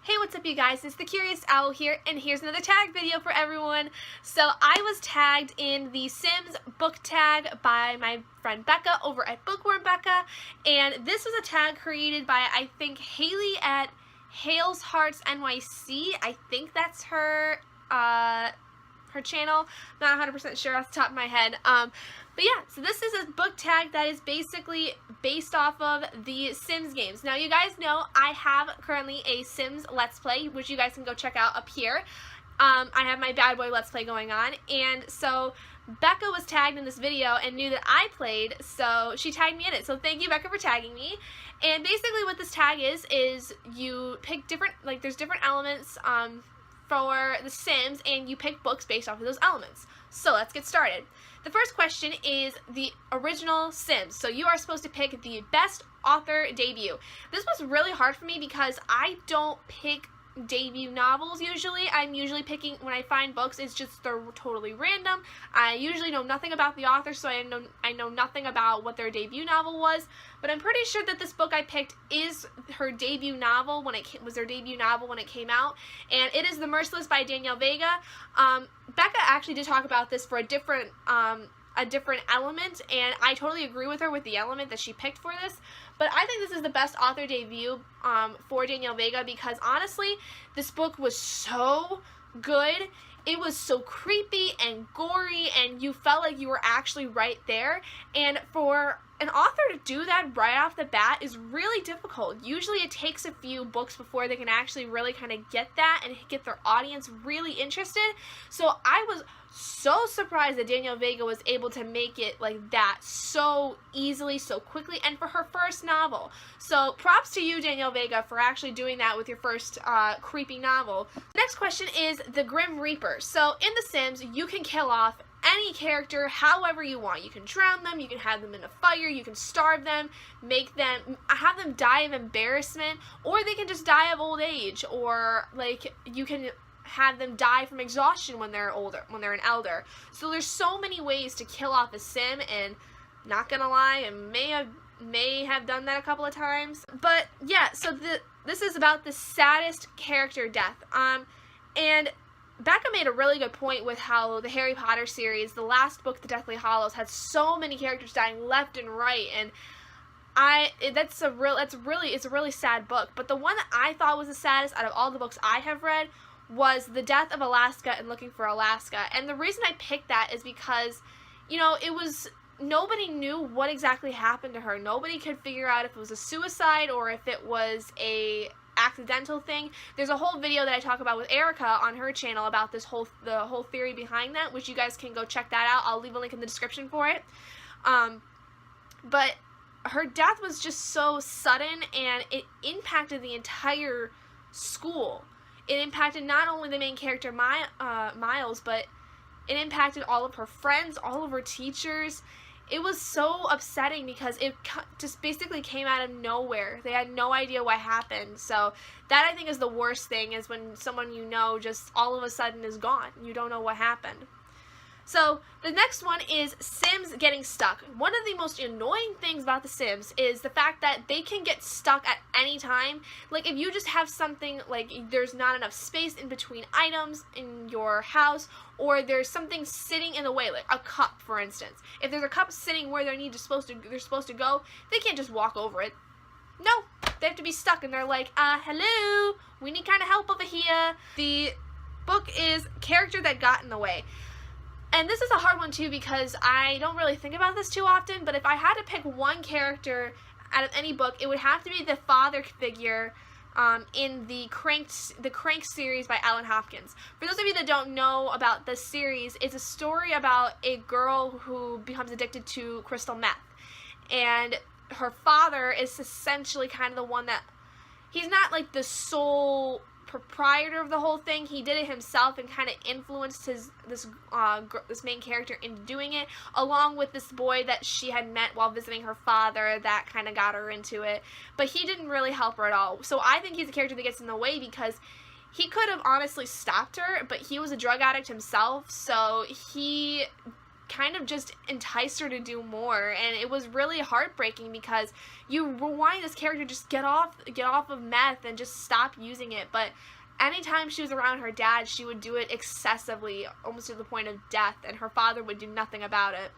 Hey, what's up you guys? It's the Curious Owl here, and here's another tag video for everyone. So I was tagged in the Sims book tag by my friend Becca over at Bookworm Becca, and this was a tag created by, I think, Haley at Hale's Hearts NYC. I think that's her channel. Not 100% sure off the top of my head. But yeah, so this is a book tag that is basically based off of the Sims games. Now you guys know I have currently a Sims Let's Play, which you guys can go check out up here. I have my Bad Boy Let's Play going on, and so Becca was tagged in this video and knew that I played, so she tagged me in it. So thank you, Becca, for tagging me. And basically what this tag is you pick different, like there's different elements for the Sims, and you pick books based off of those elements. So let's get started. The first question is the original Sims. So you are supposed to pick the best author debut. This was really hard for me because I don't pick debut novels usually. I'm usually picking, when I find books, it's just they're totally random. I usually know nothing about the author, so I know nothing about what their debut novel was, but I'm pretty sure that this book I picked is her debut novel when it was their debut novel when it came out, and it is The Merciless by Danielle Vega. Becca actually did talk about this for a different element, and I totally agree with her with the element that she picked for this, but I think this is the best author debut for Danielle Vega because honestly, this book was so good. It was so creepy and gory, and you felt like you were actually right there, and for an author to do that right off the bat is really difficult. Usually it takes a few books before they can actually really kind of get that and get their audience really interested. So I was so surprised that Danielle Vega was able to make it like that so easily, so quickly, and for her first novel. So props to you, Danielle Vega, for actually doing that with your first creepy novel. The next question is the Grim Reaper. So in The Sims, you can kill off any character however you want. You can drown them, you can have them in a fire, you can starve them, have them die of embarrassment, or they can just die of old age, or like you can have them die from exhaustion when they're older, when they're an elder. So there's so many ways to kill off a Sim, and not gonna lie, I may have done that a couple of times. But yeah, so this is about the saddest character death. And Becca made a really good point with how the Harry Potter series, the last book, The Deathly Hallows, had so many characters dying left and right, and it's a really sad book. But the one that I thought was the saddest out of all the books I have read was The Death of Alaska and Looking for Alaska. And the reason I picked that is because, you know, nobody knew what exactly happened to her. Nobody could figure out if it was a suicide or if it was a accidental thing. There's a whole video that I talk about with Erica on her channel about the whole theory behind that, which you guys can go check that out. I'll leave a link in the description for it. But her death was just so sudden, and it impacted the entire school. It impacted not only the main character, Miles, but it impacted all of her friends, all of her teachers. It was so upsetting because it just basically came out of nowhere. They had no idea what happened. So that, I think, is the worst thing, is when someone you know just all of a sudden is gone. You don't know what happened. So the next one is Sims getting stuck. One of the most annoying things about the Sims is the fact that they can get stuck at any time. Like if you just have something, like there's not enough space in between items in your house, or there's something sitting in the way, like a cup, for instance. If there's a cup sitting where they're supposed to go, they can't just walk over it. No, they have to be stuck, and they're like, hello, we need kind of help over here. The book is Character That Got in the Way. And this is a hard one too because I don't really think about this too often, but if I had to pick one character out of any book, it would have to be the father figure in the Crank series by Alan Hopkins. For those of you that don't know about this series, it's a story about a girl who becomes addicted to crystal meth. And her father is essentially kind of the one that, he's not like the sole proprietor of the whole thing. He did it himself and kind of influenced this main character into doing it, along with this boy that she had met while visiting her father that kind of got her into it. But he didn't really help her at all. So I think he's a character that gets in the way because he could have honestly stopped her, but he was a drug addict himself, so he kind of just enticed her to do more, and it was really heartbreaking because you were wanting this character to just get off of meth and just stop using it, but anytime she was around her dad, she would do it excessively, almost to the point of death, and her father would do nothing about it.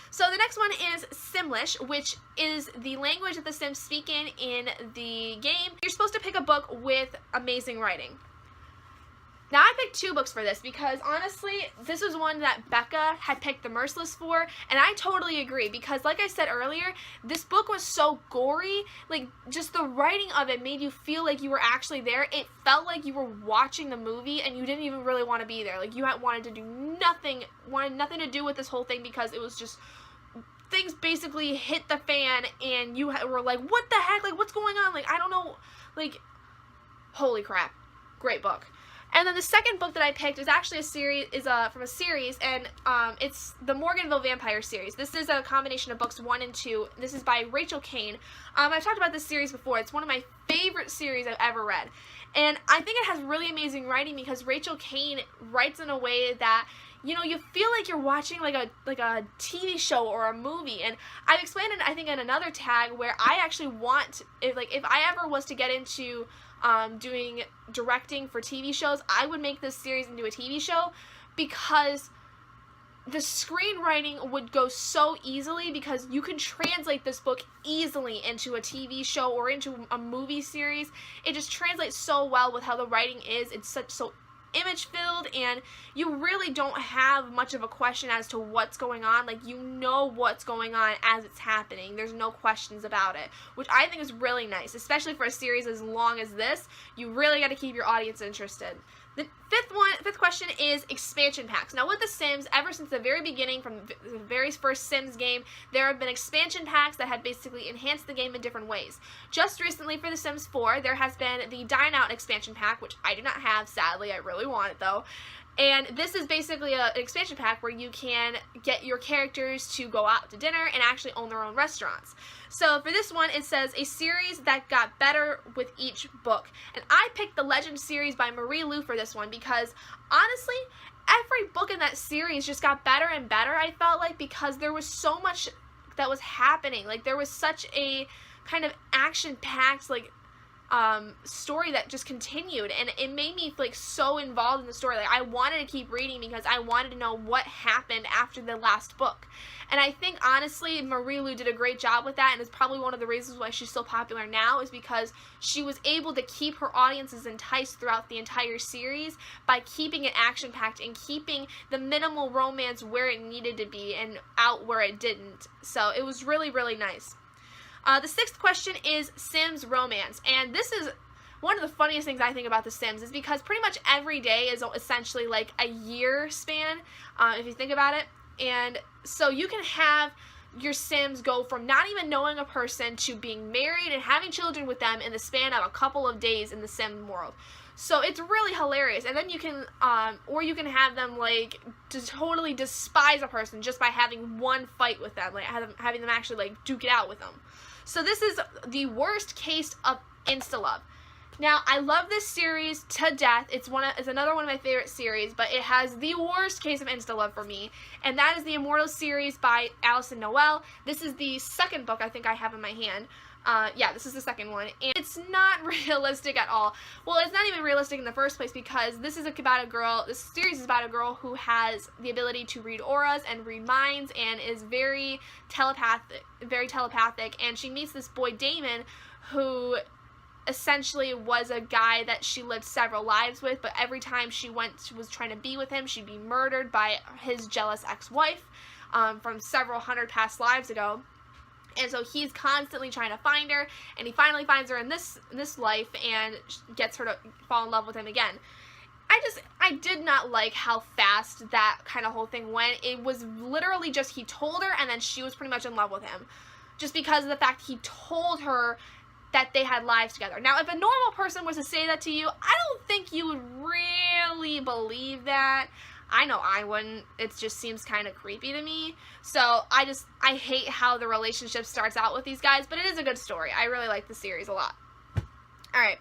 So the next one is Simlish, which is the language that the Sims speak in the game. You're supposed to pick a book with amazing writing. Now, I picked 2 books for this because, honestly, this was one that Becca had picked The Merciless for, and I totally agree because, like I said earlier, this book was so gory. Like, just the writing of it made you feel like you were actually there. It felt like you were watching the movie and you didn't even really want to be there. Like, you wanted to do nothing, wanted nothing to do with this whole thing because it was just, things basically hit the fan and you were like, what the heck? Like, what's going on? Like, I don't know. Like, holy crap. Great book. And then the second book that I picked is actually from a series, and it's the Morganville Vampire series. This is a combination of books 1 and 2. This is by Rachel Kane. I've talked about this series before. It's one of my favorite series I've ever read. And I think it has really amazing writing because Rachel Kane writes in a way that, you know, you feel like you're watching like a TV show or a movie. And I've explained it, I think, in another tag where I actually want, if I ever was to get into doing directing for TV shows, I would make this series into a TV show because the screenwriting would go so easily because you can translate this book easily into a TV show or into a movie series. It just translates so well with how the writing is. It's so image filled, and you really don't have much of a question as to what's going on. Like, you know what's going on as it's happening. There's no questions about it, which I think is really nice, especially for a series as long as this. You really got to keep your audience interested. The fifth question is expansion packs. Now, with The Sims, ever since the very beginning, from the very first Sims game, there have been expansion packs that have basically enhanced the game in different ways. Just recently, for The Sims 4, there has been the Dine Out expansion pack, which I do not have, sadly. I really want it, though. And this is basically an expansion pack where you can get your characters to go out to dinner and actually own their own restaurants. So for this one, it says a series that got better with each book. And I picked the Legend series by Marie Lu for this one because, honestly, every book in that series just got better and better, I felt like, because there was so much that was happening. Like, there was such a kind of action-packed, like, story that just continued, and it made me like so involved in the story. Like, I wanted to keep reading because I wanted to know what happened after the last book. And I think, honestly, Marie Lu did a great job with that, and it's probably one of the reasons why she's so popular now, is because she was able to keep her audiences enticed throughout the entire series by keeping it action-packed and keeping the minimal romance where it needed to be and out where it didn't. So it was really, really nice. The 6th question is Sims romance, and this is one of the funniest things I think about The Sims, is because pretty much every day is essentially like a year span, if you think about it. And so you can have your Sims go from not even knowing a person to being married and having children with them in the span of a couple of days in the Sim world. So it's really hilarious. And then you can, or you can have them like to totally despise a person just by having one fight with them, like having them actually like duke it out with them. So this is the worst case of insta-love. Now, I love this series to death. It's another one of my favorite series, but it has the worst case of insta-love for me, and that is the Immortal Series by Alison Noel. This is the second book I think I have in my hand. Yeah, this is the second one, and it's not realistic at all. Well, it's not even realistic in the first place because this series is about a girl who has the ability to read auras and read minds and is very telepathic, and she meets this boy, Damon, who essentially was a guy that she lived several lives with, but every time she was trying to be with him, she'd be murdered by his jealous ex-wife from several hundred past lives ago. And so he's constantly trying to find her, and he finally finds her in this life and gets her to fall in love with him again. I did not like how fast that kind of whole thing went. It was literally just he told her, and then she was pretty much in love with him. Just because of the fact he told her that they had lives together. Now, if a normal person was to say that to you, I don't think you would really believe that. I know I wouldn't. It just seems kind of creepy to me. So I hate how the relationship starts out with these guys, but it is a good story. I really like the series a lot. Alright.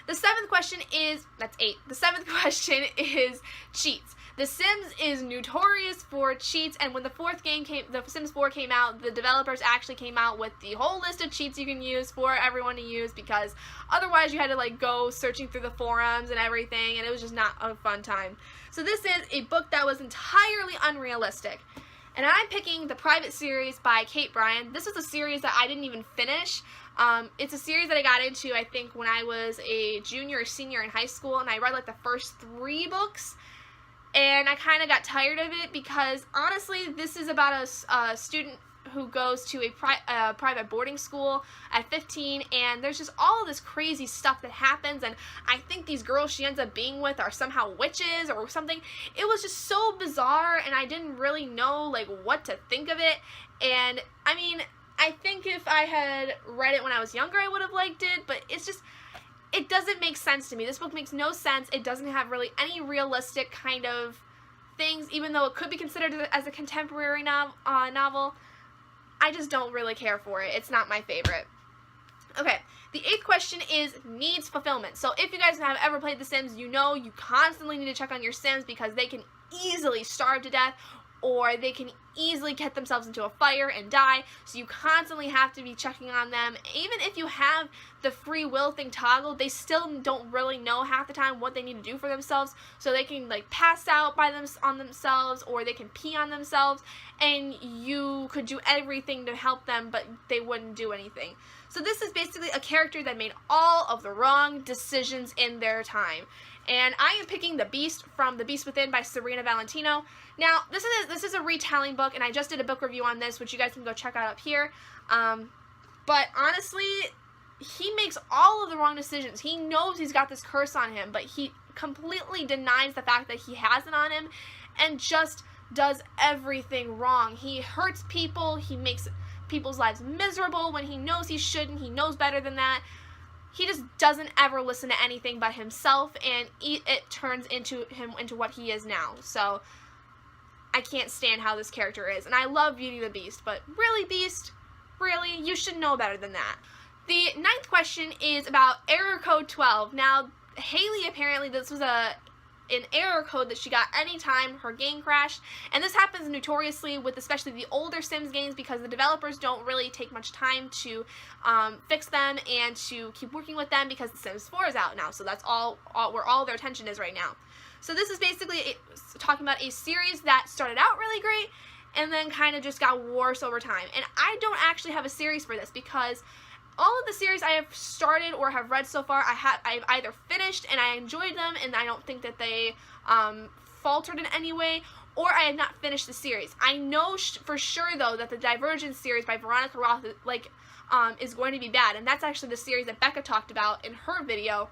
The 7th question is, that's 8. The 7th question is cheats. The Sims is notorious for cheats, and when the The Sims 4 came out, the developers actually came out with the whole list of cheats you can use for everyone to use, because otherwise you had to like go searching through the forums and everything, and it was just not a fun time. So this is a book that was entirely unrealistic. And I'm picking the Private Series by Kate Bryan. This was a series that I didn't even finish. It's a series that I got into, I think, when I was a junior or senior in high school, and I read like the first 3 books. And I kind of got tired of it because, honestly, this is about a student who goes to a private boarding school at 15, and there's just all of this crazy stuff that happens, and I think these girls she ends up being with are somehow witches or something. It was just so bizarre, and I didn't really know, like, what to think of it. And, I mean, I think if I had read it when I was younger, I would have liked it, but it's just... it doesn't make sense to me. This book makes no sense. It doesn't have really any realistic kind of things, even though it could be considered as a contemporary novel. I just don't really care for it. It's not my favorite. Okay, the 8th question is needs fulfillment. So if you guys have ever played The Sims, you know you constantly need to check on your Sims because they can easily starve to death, or they can easily get themselves into a fire and die, so you constantly have to be checking on them. Even if you have the free will thing toggled, they still don't really know half the time what they need to do for themselves, so they can like pass out on themselves, or they can pee on themselves, and you could do everything to help them, but they wouldn't do anything. So this is basically a character that made all of the wrong decisions in their time. And I am picking The Beast from The Beast Within by Serena Valentino. Now, this is a retelling book, and I just did a book review on this, which you guys can go check out up here. But honestly, he makes all of the wrong decisions. He knows he's got this curse on him, but he completely denies the fact that he has it on him, and just does everything wrong. He hurts people. He makes people's lives miserable when he knows he shouldn't. He knows better than that. He just doesn't ever listen to anything but himself, and it turns him into what he is now. So I can't stand how this character is. And I love Beauty and the Beast, but really, Beast? Really? You should know better than that. The 9th question is about error code 12. Now, Haley, apparently this was an error code that she got anytime her game crashed, and this happens notoriously with especially the older Sims games because the developers don't really take much time to fix them and to keep working with them because The Sims 4 is out now, so that's where all their attention is right now. So this is basically talking about a series that started out really great and then kind of just got worse over time. And I don't actually have a series for this because all of the series I have started or have read so far, I've either finished and I enjoyed them and I don't think that they faltered in any way, or I have not finished the series. I know for sure though that the Divergence series by Veronica Roth is going to be bad, and that's actually the series that Becca talked about in her video.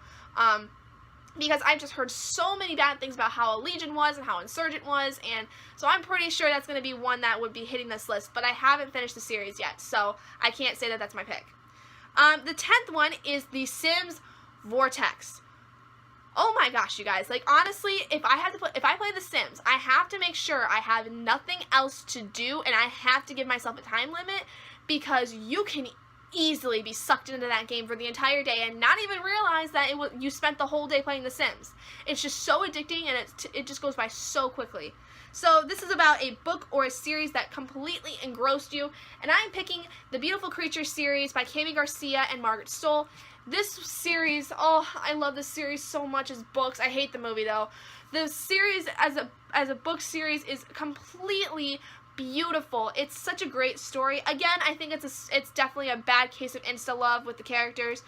Because I've just heard so many bad things about how Legion was and how Insurgent was, and so I'm pretty sure that's going to be one that would be hitting this list, but I haven't finished the series yet, so I can't say that that's my pick. The 10th one is The Sims Vortex. Oh my gosh, you guys, like honestly, if I play The Sims, I have to make sure I have nothing else to do, and I have to give myself a time limit, because you can easily be sucked into that game for the entire day and not even realize that you spent the whole day playing The Sims. It's just so addicting, and it just goes by so quickly. So this is about a book or a series that completely engrossed you, and I'm picking the Beautiful Creatures series by Kami Garcia and Margaret Stoll. This series, oh, I love this series so much as books. I hate the movie though. The series as a book series is completely beautiful. It's such a great story. Again, I think it's definitely a bad case of insta-love with the characters,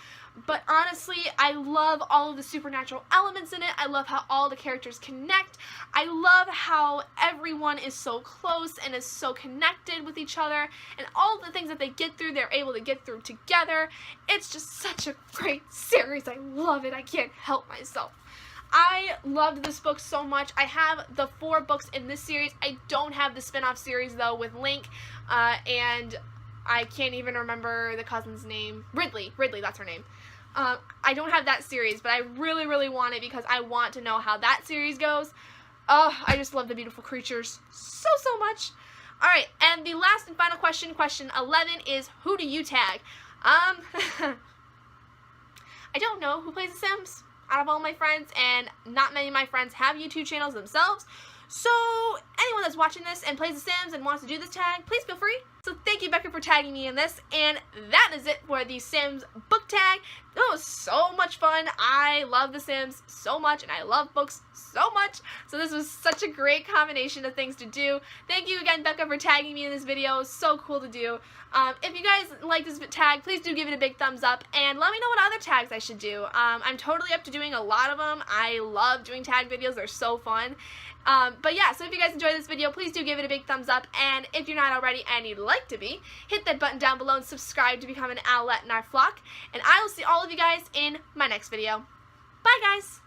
but honestly, I love all of the supernatural elements in it. I love how all the characters connect. I love how everyone is so close and is so connected with each other, and all the things that they get through, they're able to get through together. It's just such a great series. I love it. I can't help myself. I loved this book so much. I have the 4 books in this series. I don't have the spin-off series though with Link, and I can't even remember the cousin's name. Ridley, that's her name. I don't have that series, but I really, really want it because I want to know how that series goes. Oh, I just love the Beautiful Creatures so much. Alright, and the last and final question, question 11, is who do you tag? I don't know who plays The Sims out of all my friends, and not many of my friends have YouTube channels themselves, So anyone that's watching this and plays The Sims and wants to do this tag, please feel free. So thank you, Becca, for tagging me in this, and that is it for the Sims book tag. That was so much fun. I love The Sims so much, and I love books so much, so this was such a great combination of things to do. Thank you again, Becca, for tagging me in this video. It was so cool to do. If you guys like this tag, please do give it a big thumbs up, and let me know what other tags I should do. I'm totally up to doing a lot of them. I love doing tag videos. They're so fun. But yeah, so if you guys enjoyed this video, please do give it a big thumbs up, and if you're not already and you'd like to be, hit that button down below and subscribe to become an owlet in our flock, and I will see all of you guys in my next video. Bye, guys!